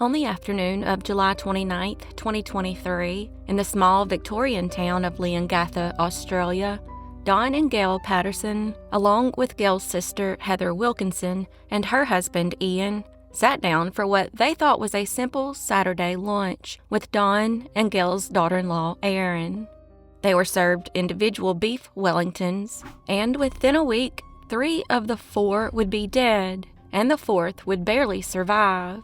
On the afternoon of July 29, 2023, in the small Victorian town of Leongatha, Australia, Don and Gail Patterson, along with Gail's sister Heather Wilkinson and her husband Ian, sat down for what they thought was a simple Saturday lunch with Don and Gail's daughter-in-law Erin. They were served individual beef Wellingtons, and within a week, 3 of the 4 would be dead, and the 4th would barely survive.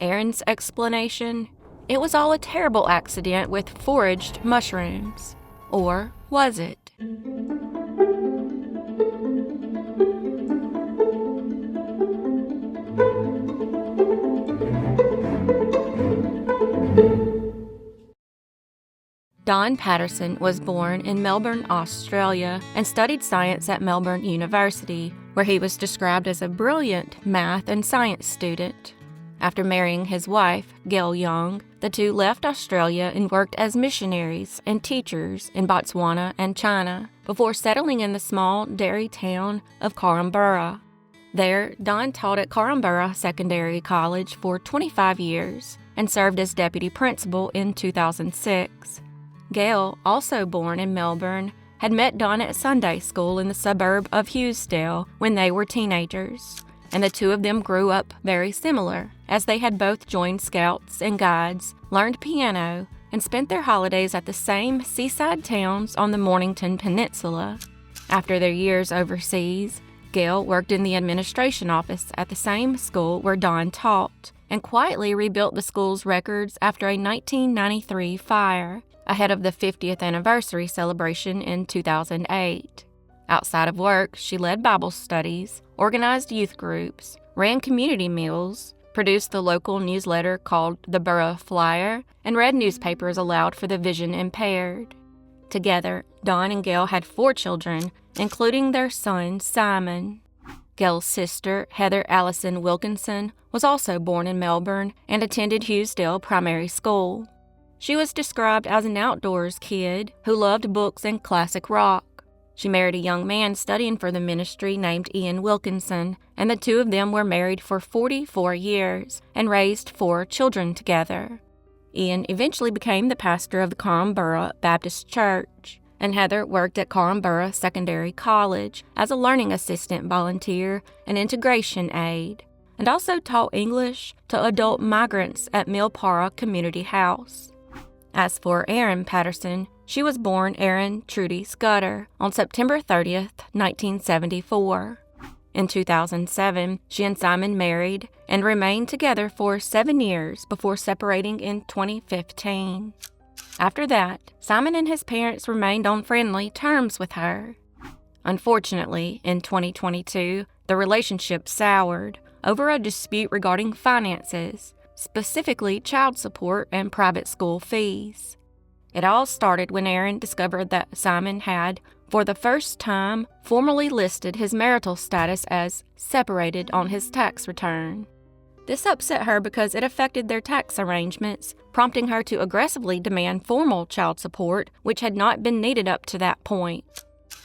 Erin's explanation? It was all a terrible accident with foraged mushrooms. Or was it? Don Patterson was born in Melbourne, Australia, and studied science at Melbourne University, where he was described as a brilliant math and science student. After marrying his wife, Gail Young, the two left Australia and worked as missionaries and teachers in Botswana and China before settling in the small dairy town of Korumburra. There, Don taught at Korumburra Secondary College for 25 years and served as deputy principal in 2006. Gail, also born in Melbourne, had met Don at Sunday school in the suburb of Hughesdale when they were teenagers, and the two of them grew up very similar, as they had both joined Scouts and Guides, learned piano, and spent their holidays at the same seaside towns on the Mornington Peninsula. After their years overseas, Gail worked in the administration office at the same school where Don taught, and quietly rebuilt the school's records after a 1993 fire, ahead of the 50th anniversary celebration in 2008. Outside of work, she led Bible studies, organized youth groups, ran community meals, produced the local newsletter called the Borough Flyer, and read newspapers aloud for the vision impaired. Together, Don and Gail had 4 children, including their son, Simon. Gail's sister, Heather Allison Wilkinson, was also born in Melbourne and attended Hughesdale Primary School. She was described as an outdoors kid who loved books and classic rock. She married a young man studying for the ministry named Ian Wilkinson, and the two of them were married for 44 years and raised 4 children together. Ian eventually became the pastor of the Korumburra Baptist Church, and Heather worked at Korumburra Secondary College as a learning assistant volunteer and integration aide, and also taught English to adult migrants at Milpara Community House. As for Erin Patterson, she was born Erin Trudy Scudder on September 30th, 1974. In 2007, she and Simon married and remained together for 7 years before separating in 2015. After that, Simon and his parents remained on friendly terms with her. Unfortunately, in 2022, the relationship soured over a dispute regarding finances, specifically child support and private school fees. It all started when Erin discovered that Simon had, for the first time, formally listed his marital status as separated on his tax return. This upset her because it affected their tax arrangements, prompting her to aggressively demand formal child support, which had not been needed up to that point.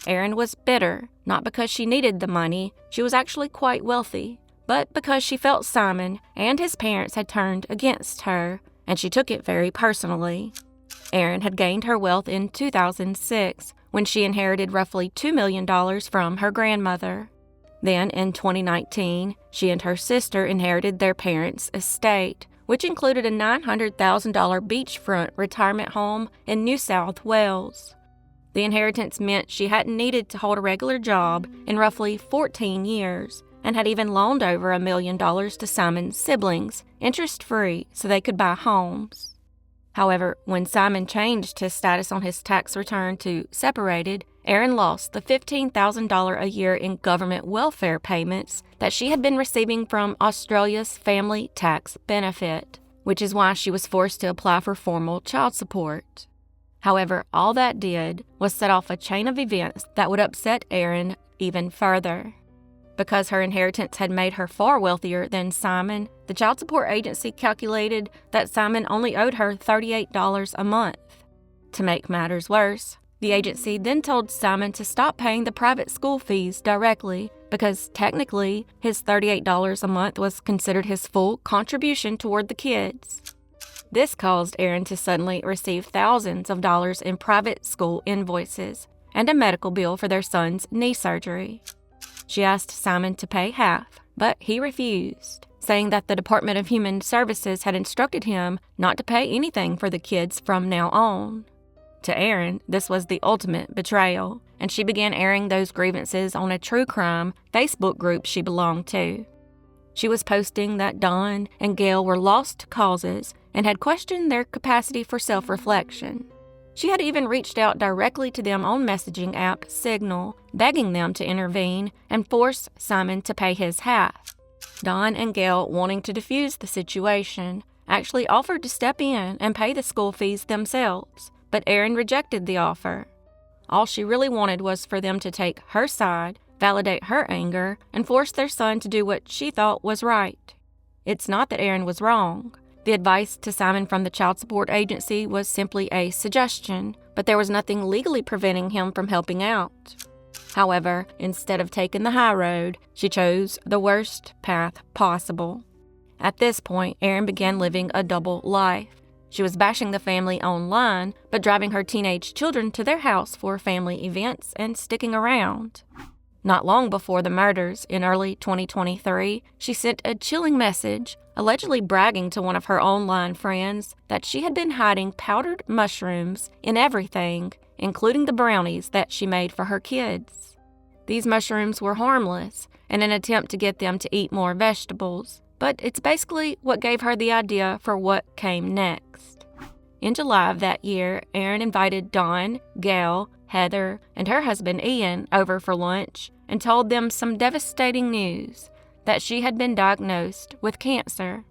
Erin was bitter, not because she needed the money, she was actually quite wealthy, but because she felt Simon and his parents had turned against her, and she took it very personally. Erin had gained her wealth in 2006, when she inherited roughly $2 million from her grandmother. Then, in 2019, she and her sister inherited their parents' estate, which included a $900,000 beachfront retirement home in New South Wales. The inheritance meant she hadn't needed to hold a regular job in roughly 14 years, and had even loaned over $1 million to Simon's siblings, interest-free, so they could buy homes. However, when Simon changed his status on his tax return to separated, Erin lost the $15,000 a year in government welfare payments that she had been receiving from Australia's Family Tax Benefit, which is why she was forced to apply for formal child support. However, all that did was set off a chain of events that would upset Erin even further. Because her inheritance had made her far wealthier than Simon, the child support agency calculated that Simon only owed her $38 a month. To make matters worse, the agency then told Simon to stop paying the private school fees directly because technically his $38 a month was considered his full contribution toward the kids. This caused Erin to suddenly receive thousands of dollars in private school invoices and a medical bill for their son's knee surgery. She asked Simon to pay half, but he refused, saying that the Department of Human Services had instructed him not to pay anything for the kids from now on. To Erin, this was the ultimate betrayal, and she began airing those grievances on a true crime Facebook group she belonged to. She was posting that Don and Gail were lost causes and had questioned their capacity for self-reflection. She had even reached out directly to them on messaging app Signal, begging them to intervene and force Simon to pay his half. Don and Gail, wanting to defuse the situation, actually offered to step in and pay the school fees themselves, but Erin rejected the offer. All she really wanted was for them to take her side, validate her anger, and force their son to do what she thought was right. It's not that Erin was wrong. The advice to Simon from the child support agency was simply a suggestion, but there was nothing legally preventing him from helping out. However, instead of taking the high road, she chose the worst path possible. At this point, Erin began living a double life. She was bashing the family online, but driving her teenage children to their house for family events and sticking around. Not long before the murders in early 2023, she sent a chilling message, allegedly bragging to one of her online friends that she had been hiding powdered mushrooms in everything, including the brownies that she made for her kids. These mushrooms were harmless, in an attempt to get them to eat more vegetables, but it's basically what gave her the idea for what came next. In July of that year, Erin invited Dawn, Gail, Heather, and her husband Ian over for lunch and told them some devastating news, that she had been diagnosed with cancer.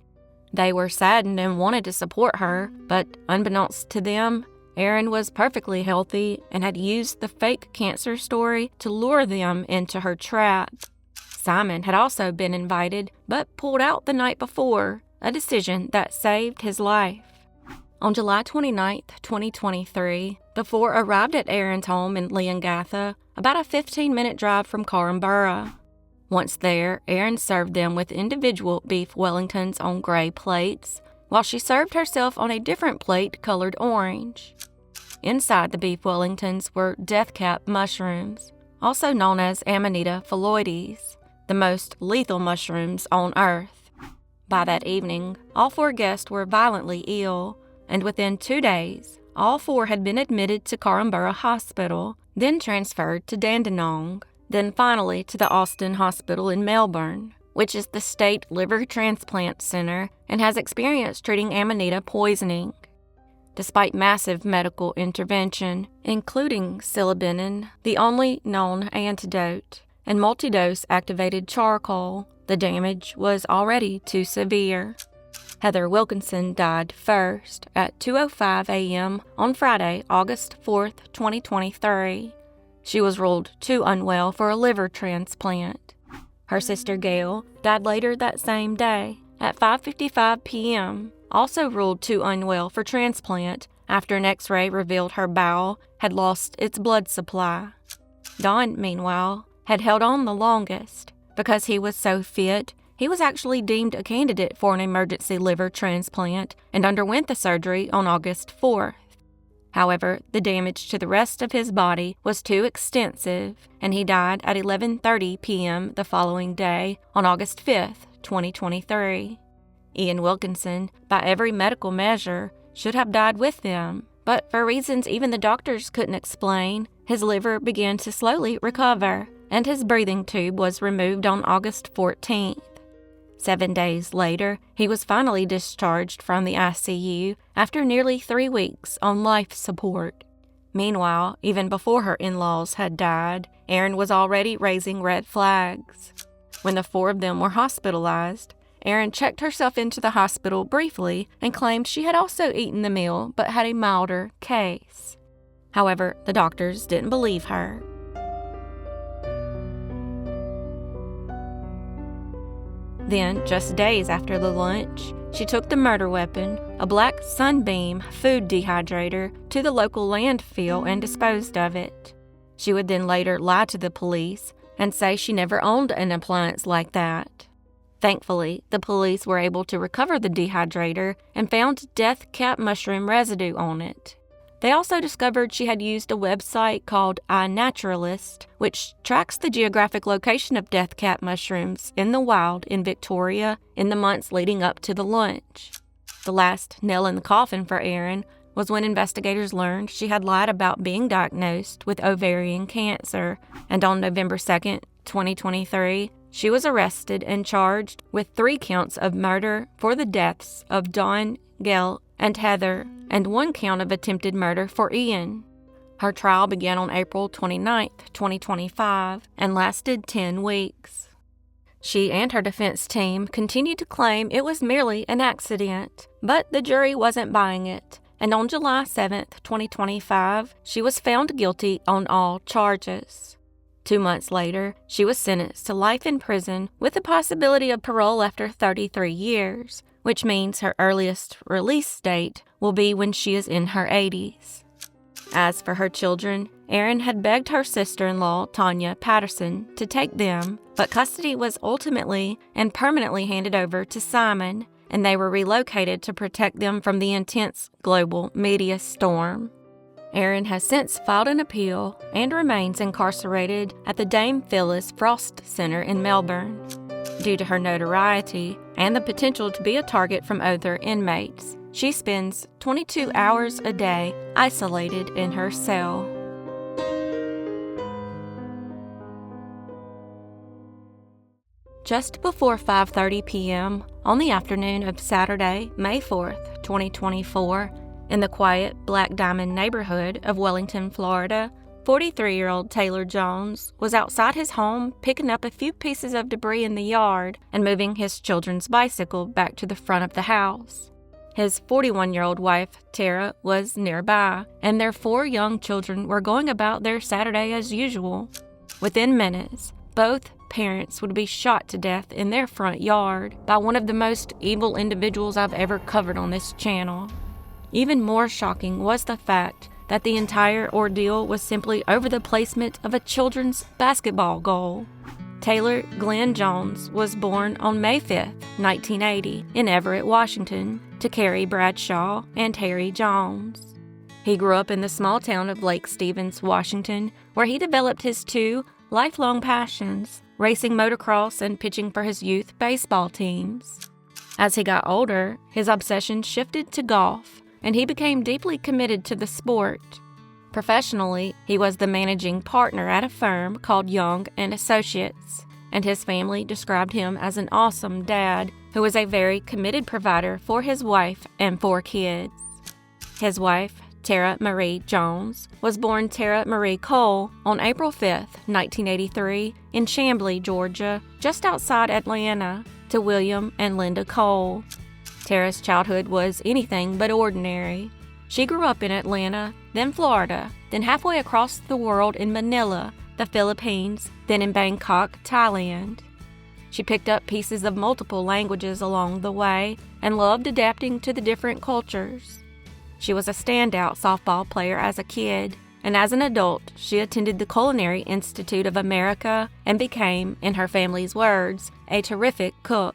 They were saddened and wanted to support her, but unbeknownst to them, Erin was perfectly healthy and had used the fake cancer story to lure them into her trap. Simon had also been invited, but pulled out the night before, a decision that saved his life. On July 29, 2023, the four arrived at Erin's home in Leongatha, about a 15-minute drive from Corumburra. Once there, Erin served them with individual beef Wellingtons on gray plates, while she served herself on a different plate colored orange. Inside the beef Wellingtons were deathcap mushrooms, also known as Amanita phalloides, the most lethal mushrooms on Earth. By that evening, all four guests were violently ill, and within 2 days, all four had been admitted to Corumburra Hospital, then transferred to Dandenong, then finally to the Austin Hospital in Melbourne, which is the state liver transplant center and has experience treating Amanita poisoning. Despite massive medical intervention, including psilocybin, the only known antidote, and multi-dose activated charcoal, the damage was already too severe. Heather Wilkinson died first at 2:05 a.m. on Friday, August 4, 2023. She was ruled too unwell for a liver transplant. Her sister Gail died later that same day at 5:55 p.m., also ruled too unwell for transplant after an X-ray revealed her bowel had lost its blood supply. Don, meanwhile, had held on the longest. Because he was so fit, he was actually deemed a candidate for an emergency liver transplant and underwent the surgery on August 4th. However, the damage to the rest of his body was too extensive, and he died at 11:30 p.m. the following day on August 5th, 2023. Ian Wilkinson, by every medical measure, should have died with them, but for reasons even the doctors couldn't explain, his liver began to slowly recover, and his breathing tube was removed on August 14th. 7 days later, he was finally discharged from the ICU after nearly 3 weeks on life support. Meanwhile, even before her in-laws had died, Erin was already raising red flags. When the 4 of them were hospitalized, Erin checked herself into the hospital briefly and claimed she had also eaten the meal but had a milder case. However, the doctors didn't believe her. Then, just days after the lunch, she took the murder weapon, a black Sunbeam food dehydrator, to the local landfill and disposed of it. She would then later lie to the police, and say she never owned an appliance like that. Thankfully, the police were able to recover the dehydrator and found death cap mushroom residue on it. They also discovered she had used a website called iNaturalist, which tracks the geographic location of death cap mushrooms in the wild in Victoria in the months leading up to the lunch. The last nail in the coffin for Erin was when investigators learned she had lied about being diagnosed with ovarian cancer, and on November 2, 2023, she was arrested and charged with 3 counts of murder for the deaths of Dawn, Gail, and Heather, and 1 count of attempted murder for Ian. Her trial began on April 29, 2025, and lasted 10 weeks. She and her defense team continued to claim it was merely an accident, but the jury wasn't buying it, and on July 7, 2025, she was found guilty on all charges. 2 months later, she was sentenced to life in prison with the possibility of parole after 33 years, which means her earliest release date will be when she is in her 80s. As for her children, Erin had begged her sister-in-law, Tanya Patterson, to take them, but custody was ultimately and permanently handed over to Simon, and they were relocated to protect them from the intense global media storm. Erin has since filed an appeal and remains incarcerated at the Dame Phyllis Frost Centre in Melbourne. Due to her notoriety and the potential to be a target from other inmates, she spends 22 hours a day isolated in her cell. Just before 5:30 p.m. on the afternoon of Saturday, May 4th, 2024, in the quiet Black Diamond neighborhood of Wellington, Florida, 43-year-old Taylor Jones was outside his home picking up a few pieces of debris in the yard and moving his children's bicycle back to the front of the house. His 41-year-old wife, Tara, was nearby, and their 4 young children were going about their Saturday as usual. Within minutes, both parents would be shot to death in their front yard by one of the most evil individuals I've ever covered on this channel. Even more shocking was the fact that the entire ordeal was simply over the placement of a children's basketball goal. Taylor Glenn Jones was born on May 5, 1980, in Everett, Washington, to Carrie Bradshaw and Harry Jones. He grew up in the small town of Lake Stevens, Washington, where he developed his 2 lifelong passions, racing motocross and pitching for his youth baseball teams. As he got older, his obsession shifted to golf, and he became deeply committed to the sport. Professionally, he was the managing partner at a firm called Young & Associates, and his family described him as an awesome dad who was a very committed provider for his wife and 4 kids. His wife, Tara Marie Jones, was born Tara Marie Cole on April 5, 1983, in Chamblee, Georgia, just outside Atlanta, to William and Linda Cole. Tara's childhood was anything but ordinary. She grew up in Atlanta, then Florida, then halfway across the world in Manila, the Philippines, then in Bangkok, Thailand. She picked up pieces of multiple languages along the way and loved adapting to the different cultures. She was a standout softball player as a kid, and as an adult, she attended the Culinary Institute of America and became, in her family's words, a terrific cook.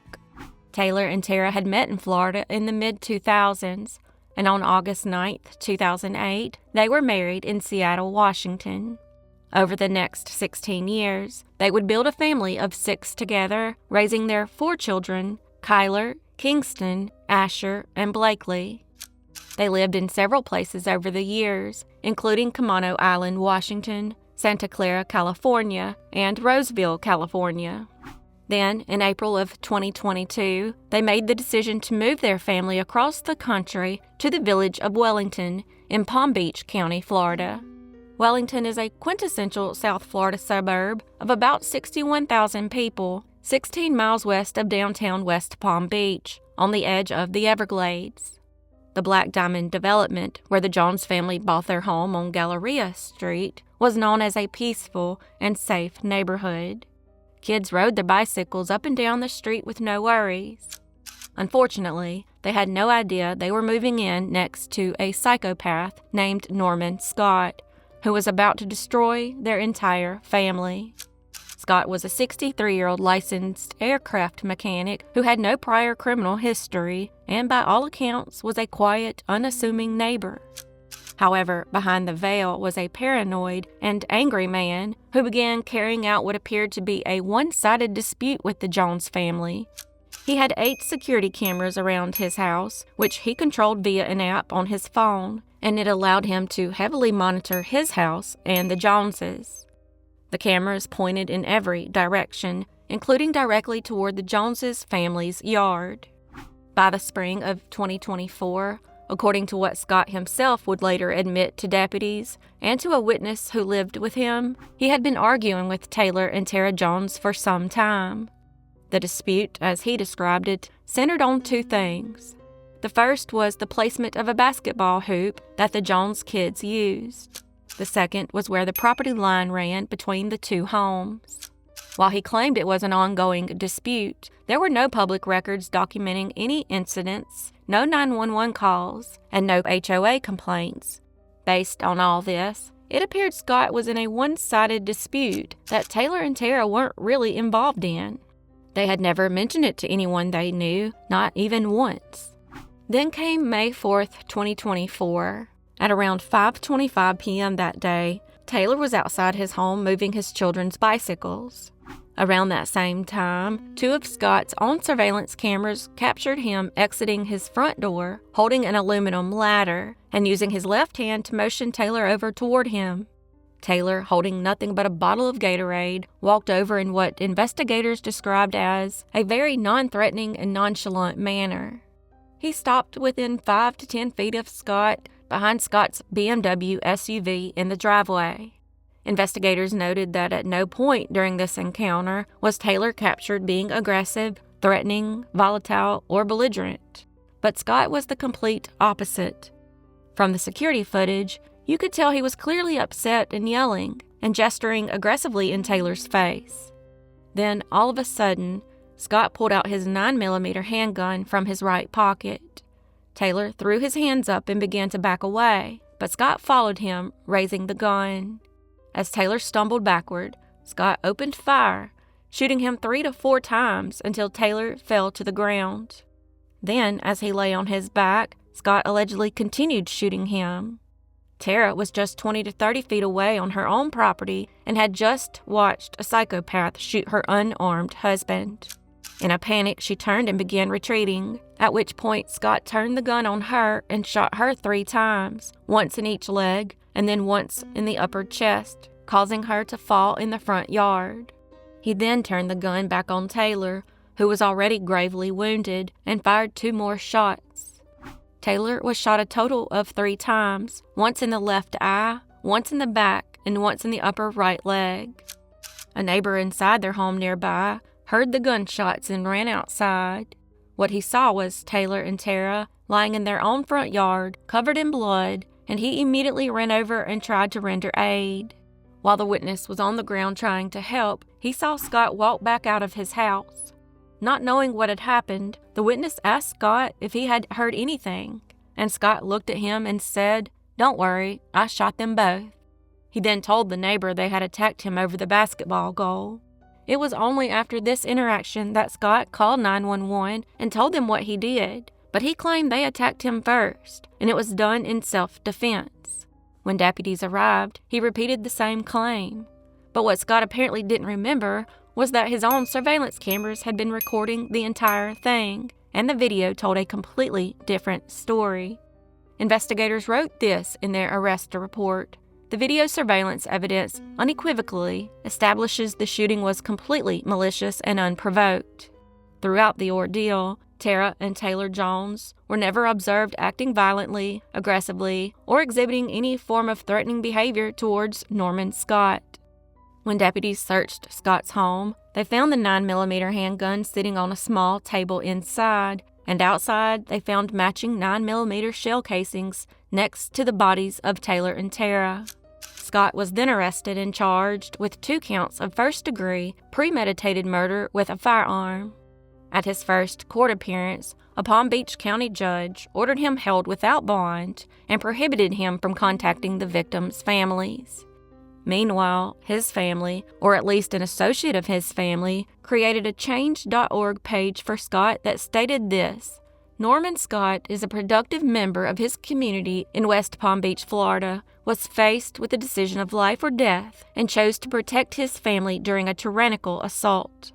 Taylor and Tara had met in Florida in the mid-2000s, and on August 9, 2008, they were married in Seattle, Washington. Over the next 16 years, they would build a family of 6 together, raising their 4 children, Kyler, Kingston, Asher, and Blakely. They lived in several places over the years, including Camano Island, Washington, Santa Clara, California, and Roseville, California. Then, in April of 2022, they made the decision to move their family across the country to the village of Wellington in Palm Beach County, Florida. Wellington is a quintessential South Florida suburb of about 61,000 people, 16 miles west of downtown West Palm Beach, on the edge of the Everglades. The Black Diamond development, where the Jones family bought their home on Galleria Street, was known as a peaceful and safe neighborhood. Kids rode their bicycles up and down the street with no worries. Unfortunately, they had no idea they were moving in next to a psychopath named Norman Scott, who was about to destroy their entire family. Scott was a 63-year-old licensed aircraft mechanic who had no prior criminal history and, by all accounts, was a quiet, unassuming neighbor. However, behind the veil was a paranoid and angry man who began carrying out what appeared to be a one-sided dispute with the Jones family. He had 8 security cameras around his house, which he controlled via an app on his phone, and it allowed him to heavily monitor his house and the Joneses. The cameras pointed in every direction, including directly toward the Joneses family's yard. By the spring of 2024, according to what Scott himself would later admit to deputies and to a witness who lived with him, he had been arguing with Taylor and Tara Jones for some time. The dispute, as he described it, centered on 2 things. The first was the placement of a basketball hoop that the Jones kids used. The second was where the property line ran between the 2 homes. While he claimed it was an ongoing dispute, there were no public records documenting any incidents, no 911 calls, and no HOA complaints. Based on all this, it appeared Scott was in a one-sided dispute that Taylor and Tara weren't really involved in. They had never mentioned it to anyone they knew, not even once. Then came May 4th, 2024. At around 5:25 p.m. that day, Taylor was outside his home moving his children's bicycles. Around that same time, 2 of Scott's own surveillance cameras captured him exiting his front door, holding an aluminum ladder, and using his left hand to motion Taylor over toward him. Taylor, holding nothing but a bottle of Gatorade, walked over in what investigators described as a very non-threatening and nonchalant manner. He stopped within 5 to 10 feet of Scott, behind Scott's BMW SUV in the driveway. Investigators noted that at no point during this encounter was Taylor captured being aggressive, threatening, volatile, or belligerent. But Scott was the complete opposite. From the security footage, you could tell he was clearly upset and yelling and gesturing aggressively in Taylor's face. Then, all of a sudden, Scott pulled out his 9mm handgun from his right pocket. Taylor threw his hands up and began to back away, but Scott followed him, raising the gun. As Taylor stumbled backward, Scott opened fire, shooting him 3 to 4 times until Taylor fell to the ground. Then, as he lay on his back, Scott allegedly continued shooting him. Tara was just 20 to 30 feet away on her own property and had just watched a psychopath shoot her unarmed husband. In a panic, she turned and began retreating, at which point Scott turned the gun on her and shot her 3 times, once in each leg and then once in the upper chest, causing her to fall in the front yard. He then turned the gun back on Taylor, who was already gravely wounded, and fired 2 more shots. Taylor was shot a total of 3 times, once in the left eye, once in the back, and once in the upper right leg. A neighbor inside their home nearby heard the gunshots and ran outside. What he saw was Taylor and Tara lying in their own front yard, covered in blood, and he immediately ran over and tried to render aid. While the witness was on the ground trying to help, he saw Scott walk back out of his house. Not knowing what had happened, the witness asked Scott if he had heard anything, and Scott looked at him and said, "Don't worry, I shot them both." He then told the neighbor they had attacked him over the basketball goal. It was only after this interaction that Scott called 911 and told them what he did, but he claimed they attacked him first, and it was done in self-defense. When deputies arrived, he repeated the same claim. But what Scott apparently didn't remember was that his own surveillance cameras had been recording the entire thing, and the video told a completely different story. Investigators wrote this in their arrest report. The video surveillance evidence unequivocally establishes the shooting was completely malicious and unprovoked. Throughout the ordeal, Tara and Taylor Jones were never observed acting violently, aggressively, or exhibiting any form of threatening behavior towards Norman Scott. When deputies searched Scott's home, they found the 9mm handgun sitting on a small table inside, and outside they found matching 9mm shell casings next to the bodies of Taylor and Tara. Scott was then arrested and charged with 2 counts of first-degree premeditated murder with a firearm. At his first court appearance, a Palm Beach County judge ordered him held without bond and prohibited him from contacting the victims' families. Meanwhile, his family, or at least an associate of his family, created a change.org page for Scott that stated this: Norman Scott is a productive member of his community in West Palm Beach, Florida, was faced with the decision of life or death, and chose to protect his family during a tyrannical assault.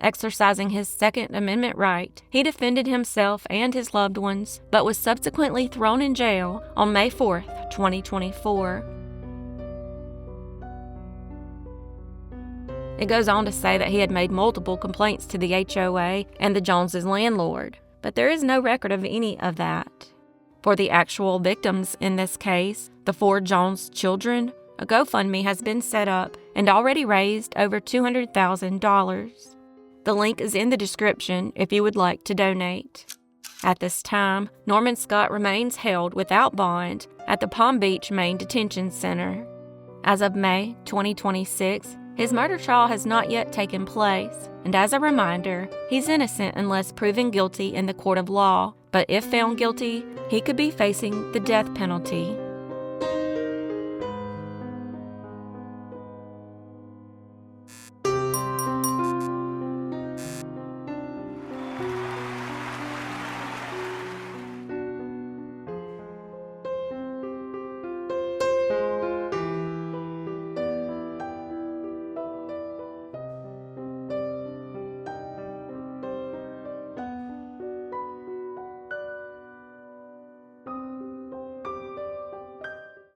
Exercising his Second Amendment right, he defended himself and his loved ones, but was subsequently thrown in jail on May 4, 2024. It goes on to say that he had made multiple complaints to the HOA and the Joneses' landlord, but there is no record of any of that. For the actual victims in this case, the 4 Jones children, a GoFundMe has been set up and already raised over $200,000. The link is in the description if you would like to donate. At this time, Norman Scott remains held without bond at the Palm Beach Main Detention Center. As of May 2026, his murder trial has not yet taken place, and as a reminder, he's innocent unless proven guilty in the court of law, but if found guilty, he could be facing the death penalty.